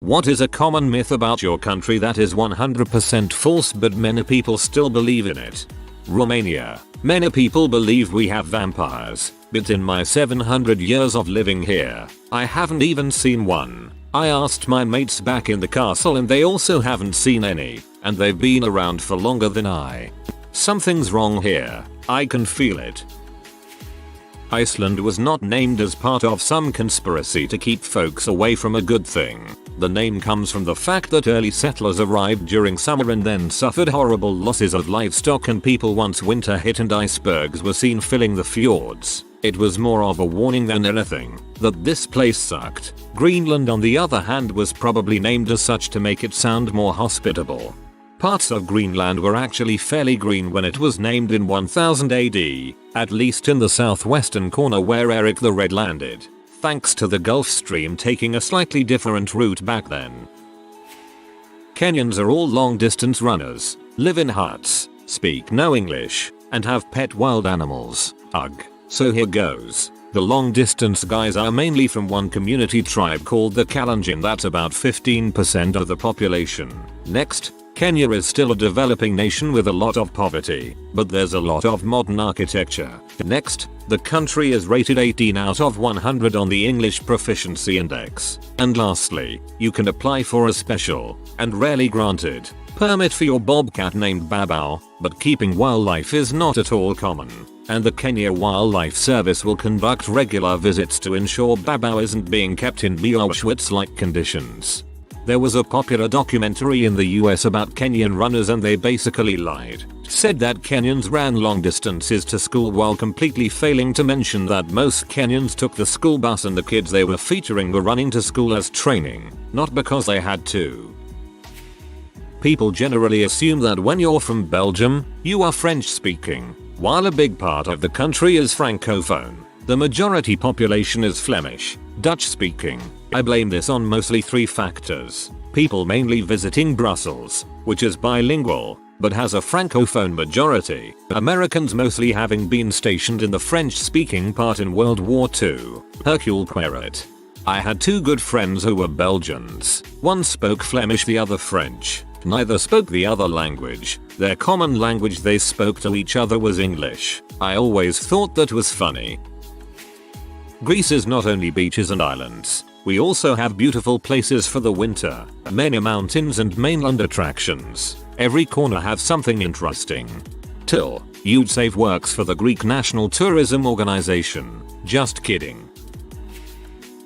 What is a common myth about your country that is 100% false but many people still believe in it? Romania. Many people believe we have vampires, but in my 700 years of living here, I haven't even seen one. I asked my mates back in the castle and they also haven't seen any, and they've been around for longer than I. Something's wrong here. I can feel it. Iceland was not named as part of some conspiracy to keep folks away from a good thing. The name comes from the fact that early settlers arrived during summer and then suffered horrible losses of livestock and people once winter hit and icebergs were seen filling the fjords. It was more of a warning than anything that this place sucked. Greenland on the other hand was probably named as such to make it sound more hospitable. Parts of Greenland were actually fairly green when it was named in 1000 AD, at least in the southwestern corner where Eric the Red landed, thanks to the Gulf Stream taking a slightly different route back then. Kenyans are all long-distance runners, live in huts, speak no English, and have pet wild animals. Ugh. So here goes. The long-distance guys are mainly from one community tribe called the Kalenjin that's about 15% of the population. Next, Kenya is still a developing nation with a lot of poverty, but there's a lot of modern architecture. Next, the country is rated 18 out of 100 on the English Proficiency Index. And lastly, you can apply for a special, and rarely granted, permit for your bobcat named Babao, but keeping wildlife is not at all common. And the Kenya Wildlife Service will conduct regular visits to ensure Babao isn't being kept in Auschwitz-like conditions. There was a popular documentary in the US about Kenyan runners and they basically lied. Said that Kenyans ran long distances to school while completely failing to mention that most Kenyans took the school bus and the kids they were featuring were running to school as training, not because they had to. People generally assume that when you're from Belgium, you are French speaking. While a big part of the country is francophone, the majority population is Flemish, Dutch speaking. I blame this on mostly three factors. People mainly visiting Brussels, which is bilingual, but has a francophone majority. Americans mostly having been stationed in the French-speaking part in World War II. Hercule Poirot. I had two good friends who were Belgians. One spoke Flemish, the other French. Neither spoke the other language. Their common language they spoke to each other was English. I always thought that was funny. Greece is not only beaches and islands. We also have beautiful places for the winter, many mountains and mainland attractions. Every corner has something interesting. Till, you'd save works for the Greek National Tourism Organization. Just kidding.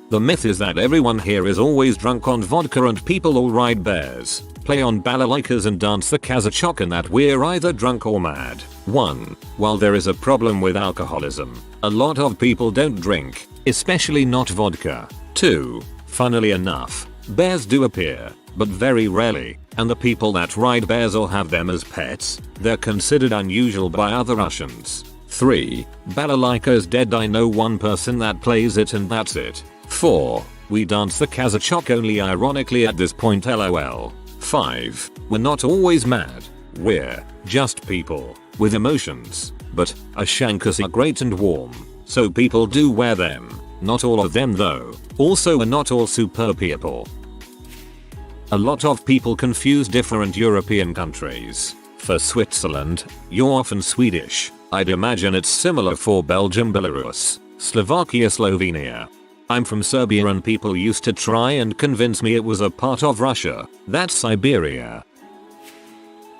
The myth is that everyone here is always drunk on vodka and people all ride bears, play on balalaikas and dance the kazachok and that we're either drunk or mad. 1. While there is a problem with alcoholism, a lot of people don't drink, especially not vodka. 2. Funnily enough, bears do appear, but very rarely, and the people that ride bears or have them as pets, they're considered unusual by other Russians. 3. Balalaika is dead. I know one person that plays it and that's it. 4. We dance the kazachok only ironically at this point lol. 5. We're not always mad. We're just people with emotions. But ashankas are great and warm, so people do wear them. Not all of them though. Also we're not all super people. A lot of people confuse different European countries. For Switzerland, you're often Swedish. I'd imagine it's similar for Belgium, Belarus, Slovakia, Slovenia. I'm from Serbia and people used to try and convince me it was a part of Russia. That's Siberia.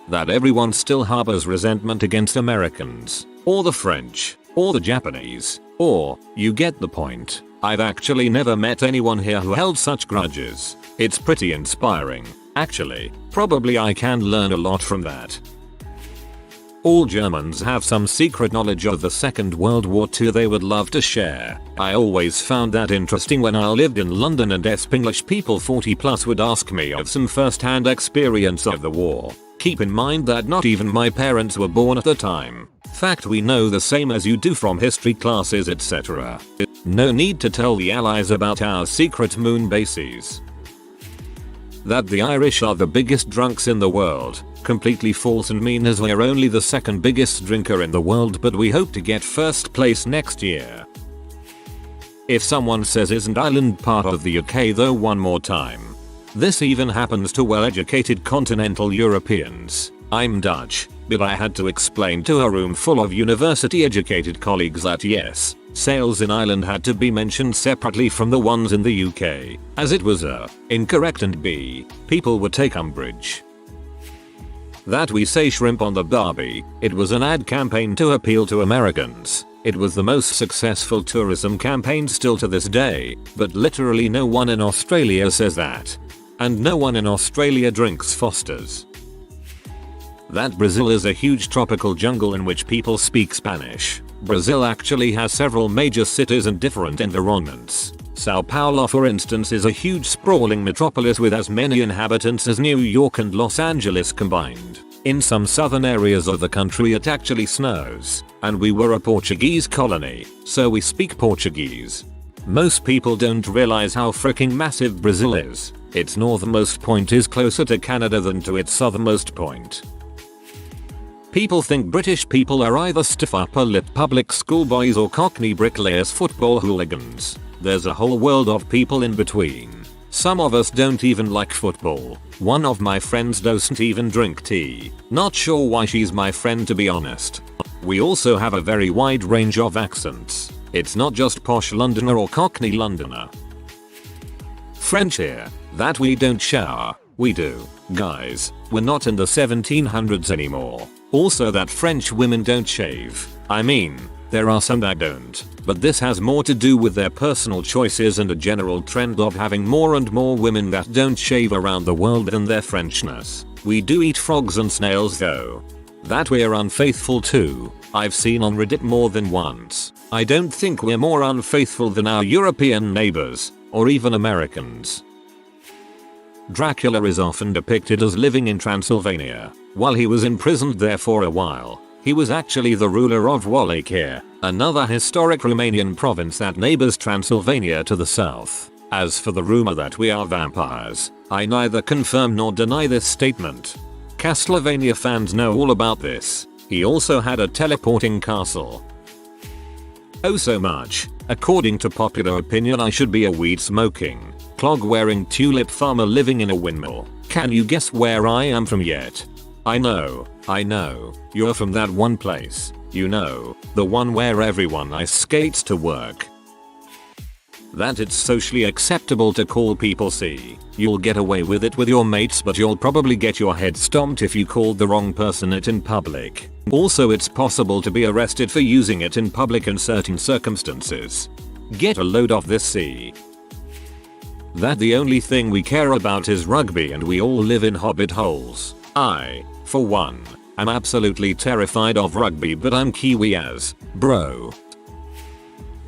That everyone still harbors resentment against Americans, or the French, or the Japanese, or, you get the point. I've actually never met anyone here who held such grudges. It's pretty inspiring, actually. Probably I can learn a lot from that. All Germans have some secret knowledge of the Second World War II they would love to share. I always found that interesting when I lived in London and English people 40 plus would ask me of some first-hand experience of the war. Keep in mind that not even my parents were born at the time. Fact we know the same as you do from history classes etc. No need to tell the Allies about our secret moon bases. That the Irish are the biggest drunks in the world. Completely false and mean as we're only the second biggest drinker in the world but we hope to get first place next year. If someone says isn't Ireland part of the UK though one more time. This even happens to well-educated continental Europeans. I'm Dutch, but I had to explain to a room full of university-educated colleagues that yes, sales in Ireland had to be mentioned separately from the ones in the UK, as it was A, incorrect, and B, people would take umbrage. That we say shrimp on the Barbie, it was an ad campaign to appeal to Americans. It was the most successful tourism campaign still to this day, but literally no one in Australia says that. And no one in Australia drinks Foster's. That Brazil is a huge tropical jungle in which people speak Spanish. Brazil actually has several major cities and different environments. Sao Paulo, for instance, is a huge sprawling metropolis with as many inhabitants as New York and Los Angeles combined. In some southern areas of the country it actually snows, and we were a Portuguese colony, so we speak Portuguese. Most people don't realize how freaking massive Brazil is. Its northernmost point is closer to Canada than to its southernmost point. People think British people are either stiff upper-lip public school boys or Cockney bricklayers football hooligans. There's a whole world of people in between. Some of us don't even like football. One of my friends doesn't even drink tea. Not sure why she's my friend, to be honest. We also have a very wide range of accents. It's not just posh Londoner or Cockney Londoner. French here. That we don't shower. We do. Guys, we're not in the 1700s anymore. Also that French women don't shave. I mean, there are some that don't, but this has more to do with their personal choices and a general trend of having more and more women that don't shave around the world than their Frenchness. We do eat frogs and snails though. That we're unfaithful too, I've seen on Reddit more than once. I don't think we're more unfaithful than our European neighbors, or even Americans. Dracula is often depicted as living in Transylvania. While he was imprisoned there for a while, he was actually the ruler of Wallachia, another historic Romanian province that neighbors Transylvania to the south. As for the rumor that we are vampires, I neither confirm nor deny this statement. Castlevania fans know all about this. He also had a teleporting castle. Oh so much. According to popular opinion I should be a weed smoking, clog wearing tulip farmer living in a windmill. Can you guess where I am from yet? I know, you're from that one place, you know, the one where everyone ice skates to work. That it's socially acceptable to call people C. You'll get away with it with your mates, but you'll probably get your head stomped if you called the wrong person it in public. Also it's possible to be arrested for using it in public in certain circumstances. Get a load of this C. That the only thing we care about is rugby and we all live in hobbit holes. I, for one, am absolutely terrified of rugby, but I'm Kiwi as, bro.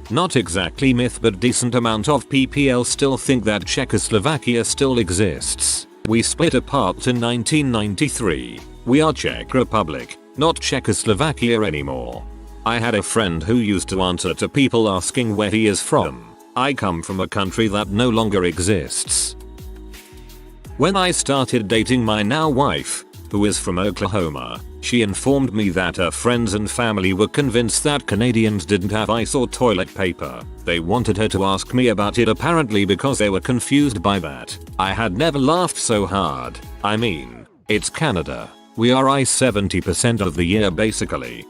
Not exactly myth, but decent amount of PPL still think that Czechoslovakia still exists. We split apart in 1993. We are Czech Republic, not Czechoslovakia anymore. I had a friend who used to answer to people asking where he is from. I come from a country that no longer exists. When I started dating my now wife, who is from Oklahoma, she informed me that her friends and family were convinced that Canadians didn't have ice or toilet paper. They wanted her to ask me about it apparently because they were confused by that. I had never laughed so hard. I mean, it's Canada. We are ice 70% of the year basically.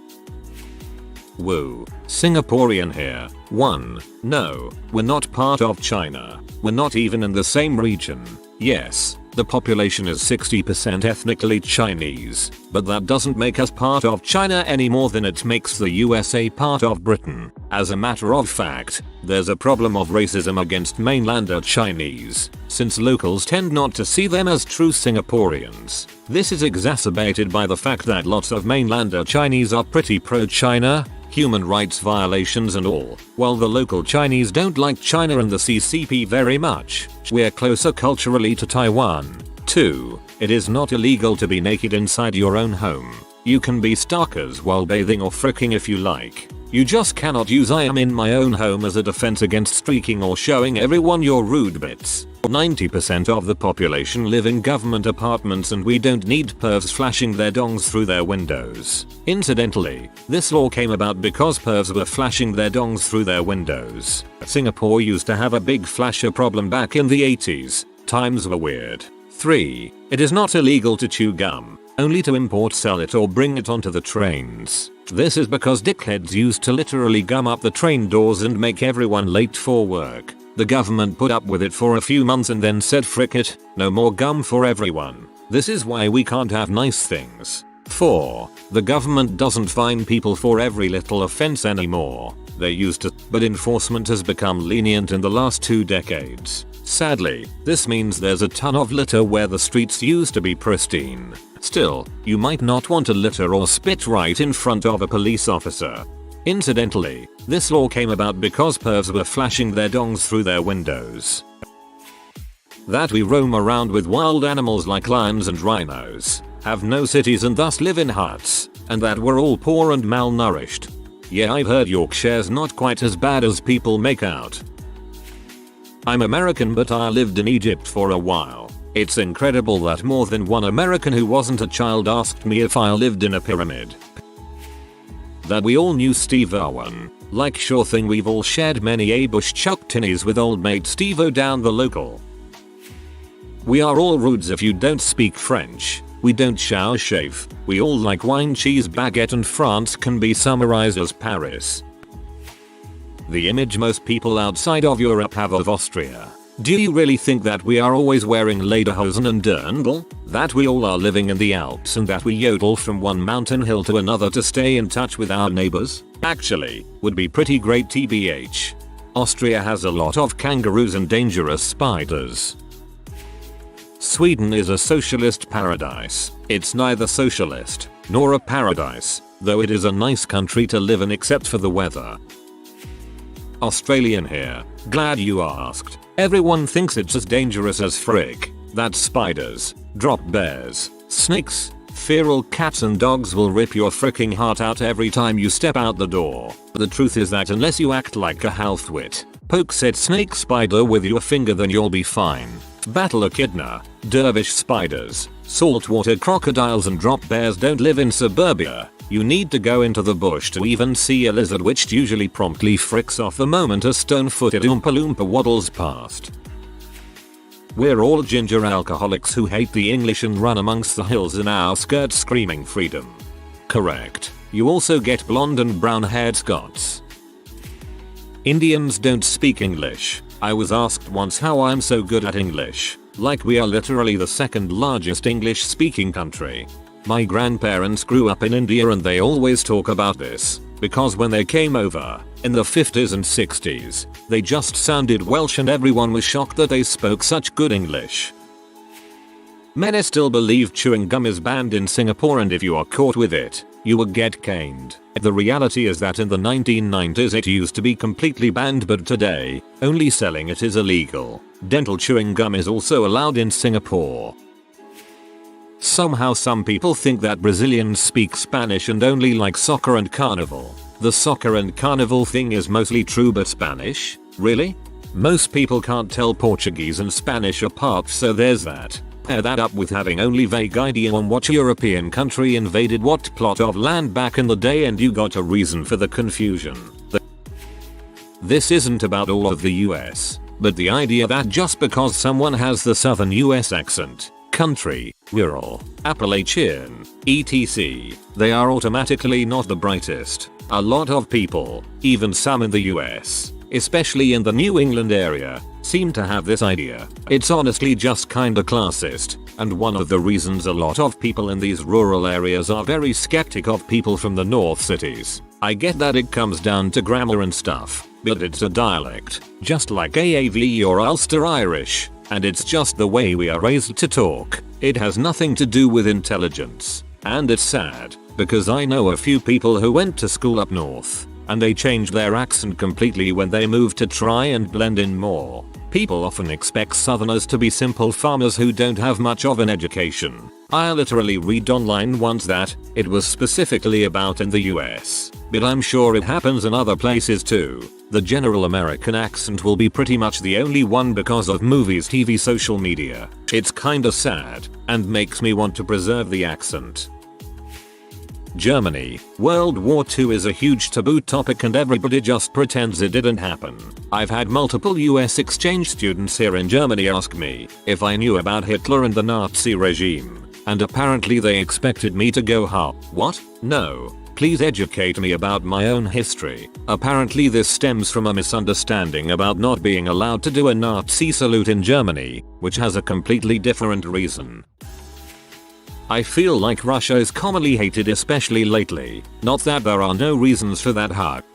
Woo. Singaporean here. 1. No, we're not part of China. We're not even in the same region. Yes, the population is 60% ethnically Chinese, but that doesn't make us part of China any more than it makes the USA part of Britain. As a matter of fact, there's a problem of racism against mainlander Chinese, since locals tend not to see them as true Singaporeans. This is exacerbated by the fact that lots of mainlander Chinese are pretty pro-China, human rights violations and all, while the local Chinese don't like China and the CCP very much. We're closer culturally to Taiwan. 2. It is not illegal to be naked inside your own home. You can be stalkers while bathing or fricking if you like. You just cannot use "I am in my own home" as a defense against streaking or showing everyone your rude bits. 90% of the population live in government apartments and we don't need pervs flashing their dongs through their windows. Incidentally, this law came about because pervs were flashing their dongs through their windows. Singapore used to have a big flasher problem back in the 80s. Times were weird. 3. It is not illegal to chew gum, only to import, sell it or bring it onto the trains. This is because dickheads used to literally gum up the train doors and make everyone late for work. The government put up with it for a few months and then said frick it, no more gum for everyone. This is why we can't have nice things. 4. The government doesn't fine people for every little offense anymore. They used to, but enforcement has become lenient in the last 2 decades. Sadly, this means there's a ton of litter where the streets used to be pristine. Still, you might not want to litter or spit right in front of a police officer. Incidentally, this law came about because pervs were flashing their dongs through their windows. That we roam around with wild animals like lions and rhinos, have no cities and thus live in huts, and that we're all poor and malnourished. Yeah, I've heard Yorkshire's not quite as bad as people make out. I'm American, but I lived in Egypt for a while. It's incredible that more than one American who wasn't a child asked me if I lived in a pyramid. That we all knew Steve Irwin. Like sure thing, we've all shared many ambush chuck tinnies with old mate Steve-O down the local. We are all rudes if you don't speak French. We don't shower shave. We all like wine, cheese, baguette, and France can be summarized as Paris. The image most people outside of Europe have of Austria. Do you really think that we are always wearing lederhosen and dirndl? That we all are living in the Alps and that we yodel from one mountain hill to another to stay in touch with our neighbors? Actually, would be pretty great tbh. Austria has a lot of kangaroos and dangerous spiders. Sweden is a socialist paradise. It's neither socialist nor a paradise, though it is a nice country to live in except for the weather. Australian here. Glad you asked. Everyone thinks it's as dangerous as frick. That spiders, drop bears, snakes, feral cats and dogs will rip your fricking heart out every time you step out the door. The truth is that unless you act like a half-wit, poke said snake spider with your finger, then you'll be fine. Battle echidna, dervish spiders, saltwater crocodiles and drop bears don't live in suburbia. You need to go into the bush to even see a lizard, which usually promptly fricks off the moment a stone-footed Oompa Loompa waddles past. We're all ginger alcoholics who hate the English and run amongst the hills in our skirts screaming freedom. Correct. You also get blonde and brown-haired Scots. Indians don't speak English. I was asked once how I'm so good at English. Like we are literally the second largest English-speaking country. My grandparents grew up in India and they always talk about this, because when they came over, in the 50s and 60s, they just sounded Welsh and everyone was shocked that they spoke such good English. Many still believe chewing gum is banned in Singapore, and if you are caught with it, you will get caned. The reality is that in the 1990s it used to be completely banned, but today, only selling it is illegal. Dental chewing gum is also allowed in Singapore. Somehow some people think that Brazilians speak Spanish and only like soccer and carnival. The soccer and carnival thing is mostly true, but Spanish? Really? Most people can't tell Portuguese and Spanish apart, so there's that. Pair that up with having only vague idea on what European country invaded what plot of land back in the day, and you got a reason for the confusion. This isn't about all of the US, but the idea that just because someone has the southern US accent, country, rural, Appalachian, etc., they are automatically not the brightest. A lot of people, even some in the US, especially in the New England area, seem to have this idea. It's honestly just kinda classist, and one of the reasons a lot of people in these rural areas are very skeptic of people from the north cities. I get that it comes down to grammar and stuff, but it's a dialect, just like AAV or Ulster Irish. And it's just the way we are raised to talk. It has nothing to do with intelligence. And it's sad, because I know a few people who went to school up north, and they changed their accent completely when they moved to try and blend in more. People often expect southerners to be simple farmers who don't have much of an education. I literally read online once that it was specifically about in the US, but I'm sure it happens in other places too. The general American accent will be pretty much the only one because of movies, TV, social media. It's kinda sad, and makes me want to preserve the accent. Germany. World War II is a huge taboo topic and everybody just pretends it didn't happen. I've had multiple US exchange students here in Germany ask me if I knew about Hitler and the Nazi regime, and apparently they expected me to go what? No. Please educate me about my own history. Apparently this stems from a misunderstanding about not being allowed to do a Nazi salute in Germany, which has a completely different reason. I feel like Russia is commonly hated, especially lately. Not that there are no reasons for that.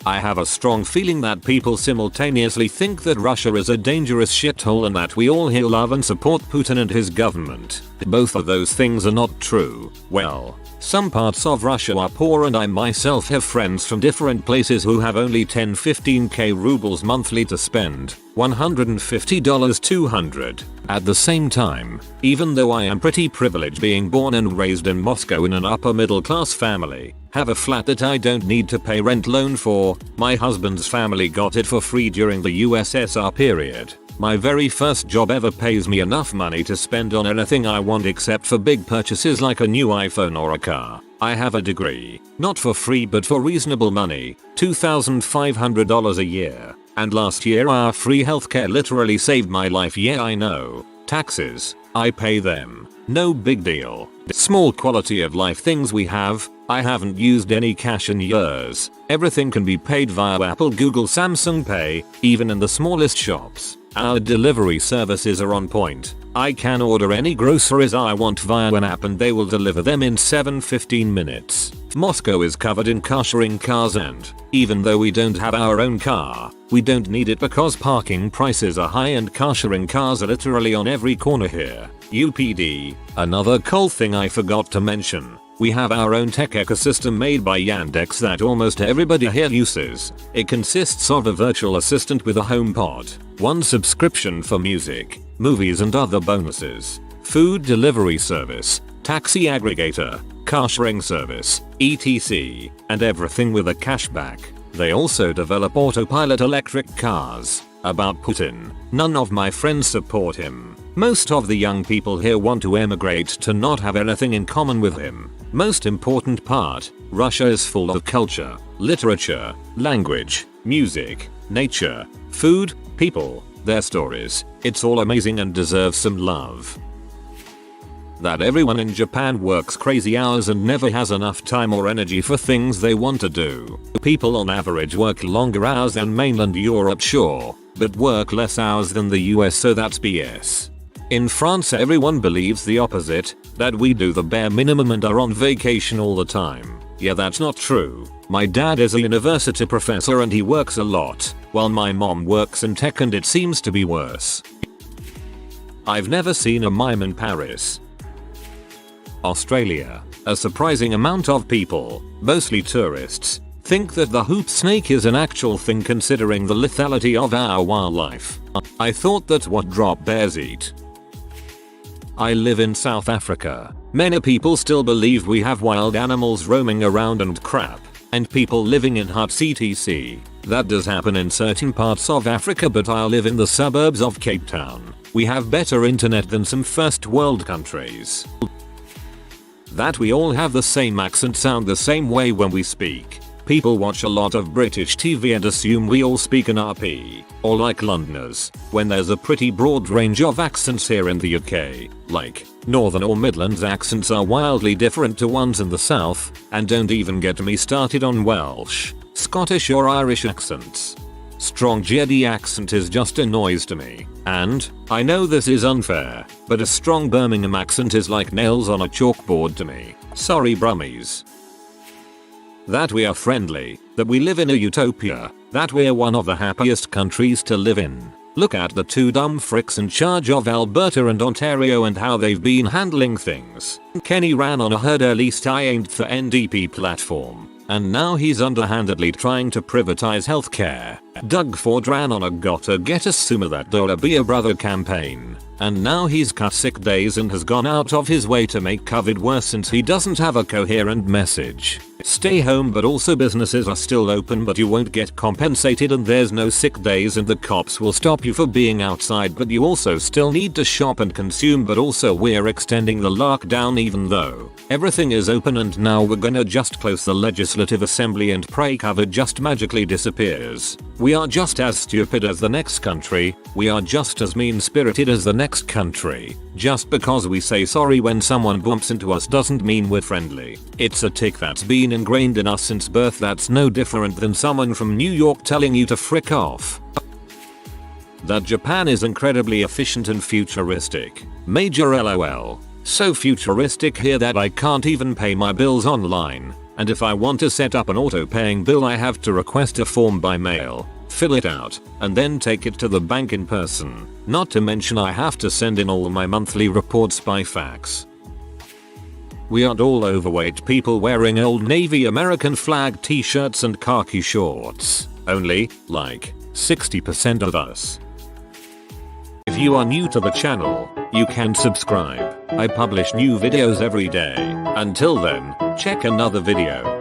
I have a strong feeling that people simultaneously think that Russia is a dangerous shithole and that we all here love and support Putin and his government. Both of those things are not true. Well, some parts of Russia are poor and I myself have friends from different places who have only 10-15k rubles monthly to spend. $150 200. At the same time, even though I am pretty privileged being born and raised in Moscow in an upper middle class family, have a flat that I don't need to pay rent loan for, my husband's family got it for free during the USSR period. My very first job ever pays me enough money to spend on anything I want except for big purchases like a new iPhone or a car. I have a degree, not for free but for reasonable money, $2,500 a year. And last year our free healthcare literally saved my life. Yeah, I know. Taxes, I pay them. No big deal. Small quality of life things we have. I haven't used any cash in years. Everything can be paid via Apple, Google, Samsung Pay, even in the smallest shops. Our delivery services are on point. I can order any groceries I want via an app and they will deliver them in 7-15 minutes. Moscow is covered in car sharing cars and, even though we don't have our own car, we don't need it because parking prices are high and car sharing cars are literally on every corner here. UPD. Another cool thing I forgot to mention. We have our own tech ecosystem made by Yandex that almost everybody here uses. It consists of a virtual assistant with a HomePod, one subscription for music, movies and other bonuses, food delivery service, taxi aggregator, car sharing service, etc. and everything with a cashback. They also develop autopilot electric cars. About Putin, none of my friends support him. Most of the young people here want to emigrate to not have anything in common with him. Most important part, Russia is full of culture, literature, language, music, nature, food, people, their stories. It's all amazing and deserves some love. That everyone in Japan works crazy hours and never has enough time or energy for things they want to do. People on average work longer hours than mainland Europe, sure, but work less hours than the US, so that's BS. In France everyone believes the opposite, that we do the bare minimum and are on vacation all the time. Yeah, that's not true. My dad is a university professor and he works a lot, while my mom works in tech and it seems to be worse. I've never seen a mime in Paris. Australia. A surprising amount of people, mostly tourists, think that the hoop snake is an actual thing considering the lethality of our wildlife. I thought that's what drop bears eat. I live in South Africa. Many people still believe we have wild animals roaming around and crap, and people living in huts etc. That does happen in certain parts of Africa, but I live in the suburbs of Cape Town. We have better internet than some first world countries. That we all have the same accent, sound the same way when we speak. People watch a lot of British TV and assume we all speak an RP, or like Londoners, when there's a pretty broad range of accents here in the UK, like, Northern or Midlands accents are wildly different to ones in the South, and don't even get me started on Welsh, Scottish or Irish accents. Strong Geordie accent is just a noise to me, and, I know this is unfair, but a strong Birmingham accent is like nails on a chalkboard to me. Sorry Brummies. That we are friendly, that we live in a utopia, that we're one of the happiest countries to live in. Look at the two dumb fricks in charge of Alberta and Ontario and how they've been handling things. Kenny ran on a herd list aimed the NDP platform, and now he's underhandedly trying to privatize healthcare. Doug Ford ran on a gotta get a sooner that dollar be a brother campaign. And now he's cut sick days and has gone out of his way to make COVID worse since he doesn't have a coherent message. Stay home, but also businesses are still open but you won't get compensated and there's no sick days and the cops will stop you for being outside, but you also still need to shop and consume, but also we're extending the lockdown even though everything is open, and now we're gonna just close the legislative assembly and pray COVID just magically disappears. We are just as stupid as the next country. We are just as mean-spirited as the next country. Just because we say sorry when someone bumps into us doesn't mean we're friendly. It's a tick that's been ingrained in us since birth that's no different than someone from New York telling you to frick off. That Japan is incredibly efficient and futuristic. Major LOL. So futuristic here that I can't even pay my bills online. And if I want to set up an auto-paying bill I have to request a form by mail, fill it out, and then take it to the bank in person. Not to mention I have to send in all my monthly reports by fax. We aren't all overweight people wearing Old Navy American flag t-shirts and khaki shorts. Only, like, 60% of us. If you are new to the channel, you can subscribe. I publish new videos every day. Until then, check another video.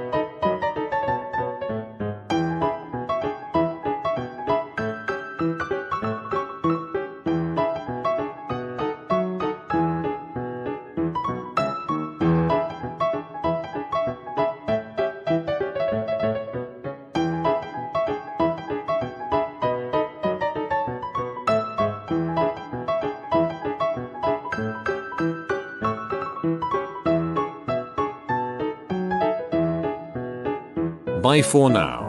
Bye for now.